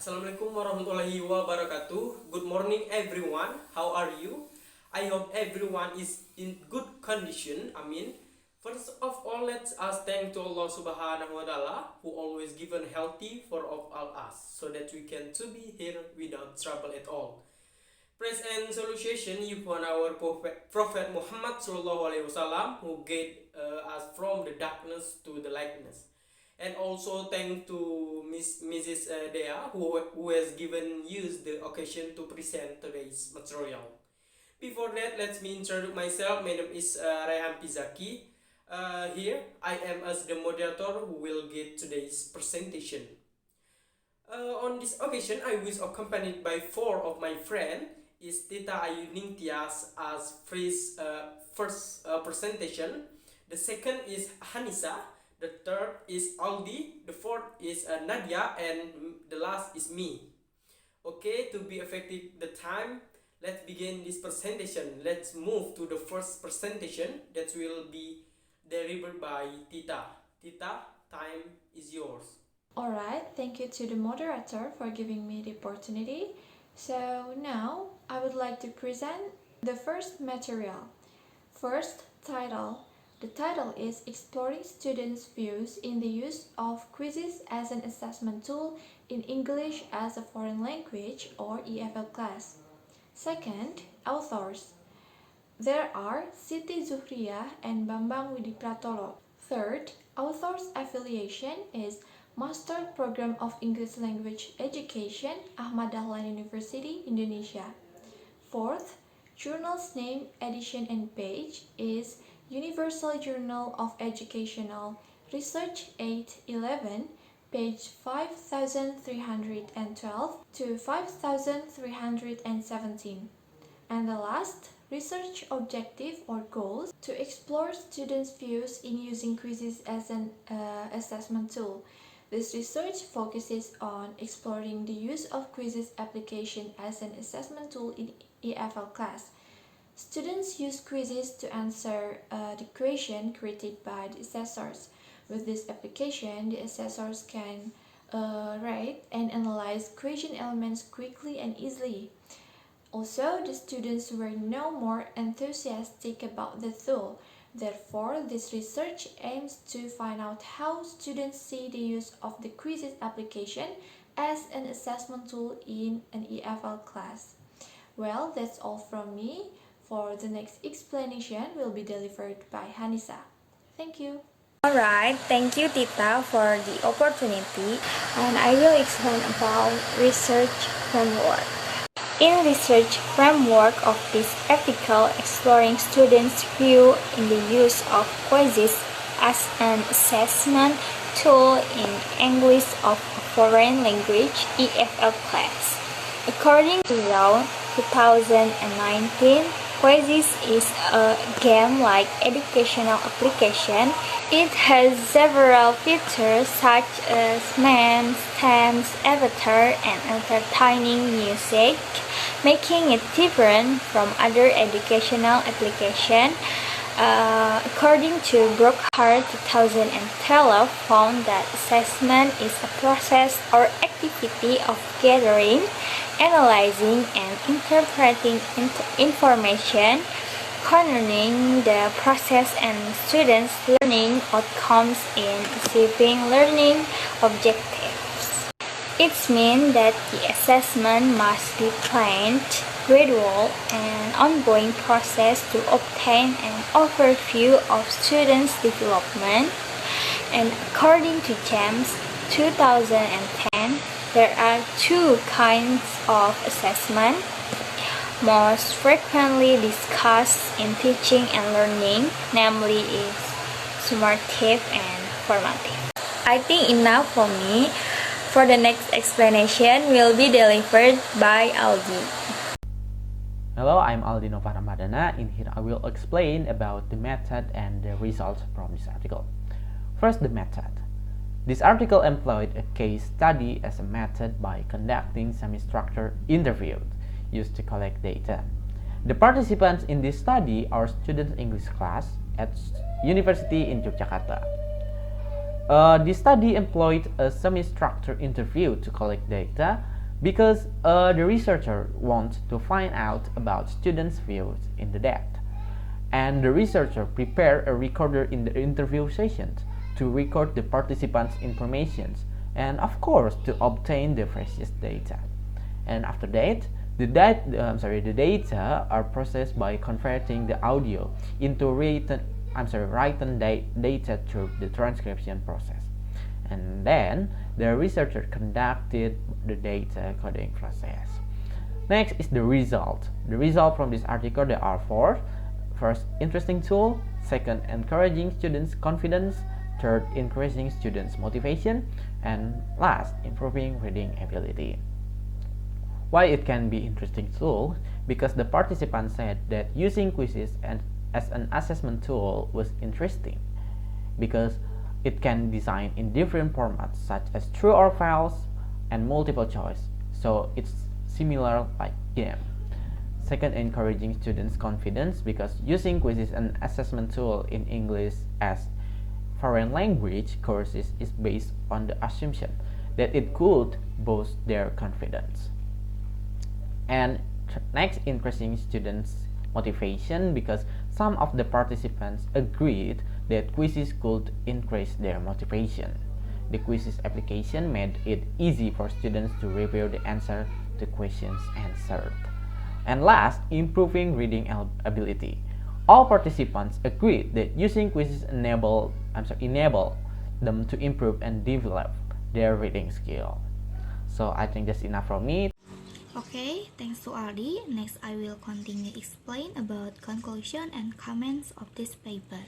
Assalamualaikum warahmatullahi wabarakatuh. Good morning everyone. How are you? I hope everyone is in good condition. Amin. First of all, let's us thank to Allah Subhanahu wa Taala who always given healthy for of all us so that we can to be here without trouble at all. Praise and salutation upon our Prophet Muhammad Sallallahu Alaihi Wasallam who guide us from the darkness to the lightness. And also thank to Mrs. Dea who has given us the occasion to present today's material. Before that, let me introduce myself. My name is Rayhan Pizaki. Here I am as the moderator who will give today's presentation. On this occasion, I was accompanied by four of my friends. Is Tita Ayu Ningtyas as first presentation. The second is Hanisa. The third is Aldi. The fourth is Nadia, and the last is me. Okay, to be effective the time, let's begin this presentation. Let's move to the first presentation that will be delivered by Tita. Tita, time is yours. Alright, thank you to the moderator for giving me the opportunity. So now I would like to present the first material. First, title. The title is Exploring Students' Views in the Use of Quizzes as an Assessment Tool in English as a Foreign Language or EFL class. Second, authors. There are Siti Zuhriya and Bambang Widipratolo. Third, authors' affiliation is Master Program of English Language Education, Ahmad Dahlan University, Indonesia. Fourth, journal's name, edition and page is Universal Journal of Educational Research 811, page 5312 to 5317. And the last, research objective or goals to explore students' views in using quizzes as an assessment tool. This research focuses on exploring the use of quizzes application as an assessment tool in EFL class. Students use quizzes to answer the question created by the assessors. With this application, the assessors can rate and analyze question elements quickly and easily. Also, the students were no more enthusiastic about the tool. Therefore, this research aims to find out how students see the use of the quizzes application as an assessment tool in an EFL class. Well, that's all from me. For the next explanation will be delivered by Hanisa. Thank you. Alright, thank you Tita for the opportunity, and I will explain about research framework. In research framework of this article, exploring students' view in the use of quizzes as an assessment tool in English of a foreign language EFL class. According to Law 2019, Quizzes is a game-like educational application. It has several features such as memes, themes, avatar, and entertaining music, making it different from other educational applications. According to Brookhart 2012, found that assessment is a process or activity of gathering, analyzing, and interpreting information concerning the process and students' learning outcomes in achieving learning objectives. It means that the assessment must be planned, gradual, and ongoing process to obtain an overview of students' development. And according to James 2010, there are two kinds of assessment most frequently discussed in teaching and learning, namely is summative and formative. I think enough for me. For the next explanation will be delivered by Aldi. Hello, I'm Aldi Nova Ramadana. In here I will explain about the method and the results from this article. First, the method. This article employed a case study as a method by conducting semi-structured interviews used to collect data. The participants in this study are students English class at University in Yogyakarta. The study employed a semi-structured interview to collect data because the researcher wants to find out about students' views in the depth. And the researcher prepared a recorder in the interview sessions to record the participants' information and of course to obtain the freshest data. And after that, the data are processed by converting the audio into written data through the transcription process. And then the researcher conducted the data coding process. Next is the result. The result from this article, there are four. First, interesting tool. Second, encouraging students' confidence. Third, increasing students' motivation. And last, improving reading ability. Why it can be interesting tool? Because the participants said that using quizzes as an assessment tool was interesting. Because it can design in different formats such as true or false and multiple choice. So it's similar like game. Second, encouraging students' confidence because using quizzes and assessment tool in English as foreign language courses is based on the assumption that it could boost their confidence. And next, increasing students' motivation because some of the participants agreed that quizzes could increase their motivation. The quizzes application made it easy for students to review the answer to questions answered. And last, improving reading ability. All participants agreed that using quizzes enable them to improve and develop their reading skill. So I think that's enough from me. Okay, thanks to Aldi. Next, I will continue explain about conclusion and comments of this paper.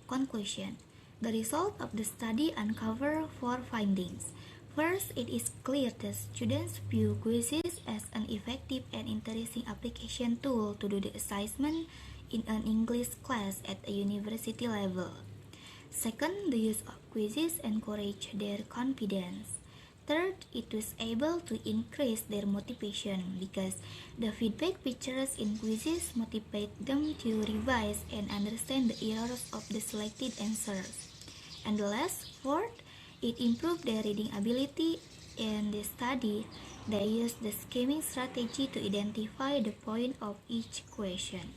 Conclusion. The result of the study uncover four findings. First, it is clear that students view quizzes as an effective and interesting application tool to do the assessment in an English class at a university level. Second, the use of quizzes encourage their confidence. Third, it was able to increase their motivation because the feedback features in quizzes motivate them to revise and understand the errors of the selected answers. And the last, fourth, it improved their reading ability. In the study, they used the skimming strategy to identify the point of each question.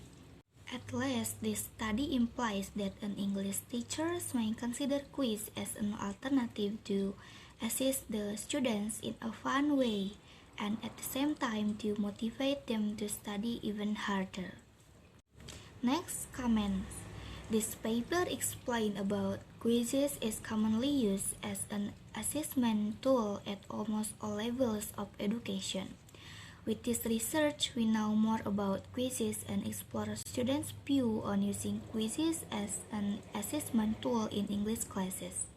At last, this study implies that an English teacher may consider quiz as an alternative to assist the students in a fun way and at the same time to motivate them to study even harder. Next, comments. This paper explains about quizzes is commonly used as an assessment tool at almost all levels of education. With this research, we know more about quizzes and explore students' view on using quizzes as an assessment tool in English classes.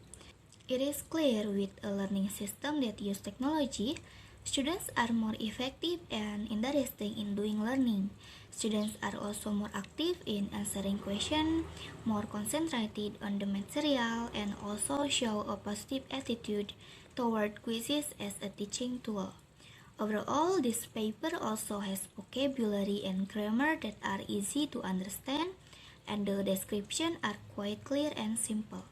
It is clear with a learning system that uses technology, students are more effective and interested in doing learning. Students are also more active in answering questions, more concentrated on the material, and also show a positive attitude toward quizzes as a teaching tool. Overall, this paper also has vocabulary and grammar that are easy to understand, and the description are quite clear and simple.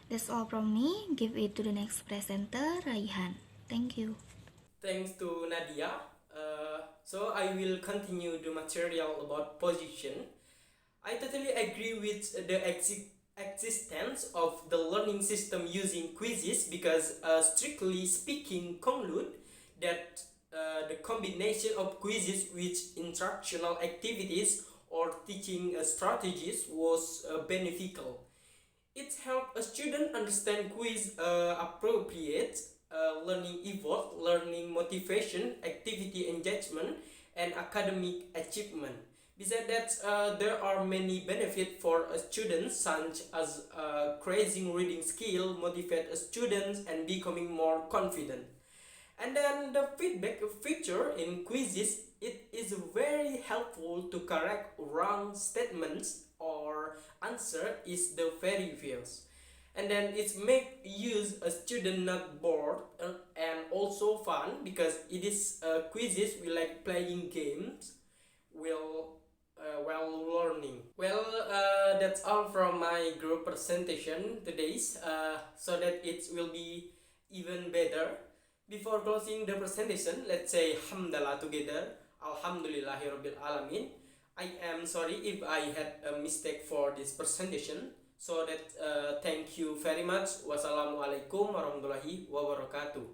That's all from me. Give it to the next presenter, Raihan. Thank you. Thanks to Nadia. So I will continue the material about position. I totally agree with the existence of the learning system using quizzes because strictly speaking conclude that the combination of quizzes with instructional activities or teaching strategies was beneficial. It helped a student understand quiz appropriate learning effort, learning motivation, activity engagement, and academic achievement. Besides that, there are many benefits for a student, such as increasing reading skill, motivate students, and becoming more confident. And then the feedback feature in quizzes, it is very helpful to correct wrong statements or answer is the very views. And then it make use a student not bored and also fun because it is quizzes we like playing games while learning. Well, that's all from my group presentation today, so that it will be even better. Before closing the presentation, let's say hamdalah together. Alhamdulillahirabbil alamin. I am sorry if I had a mistake for this presentation. So that thank you very much. Wassalamualaikum warahmatullahi wabarakatuh.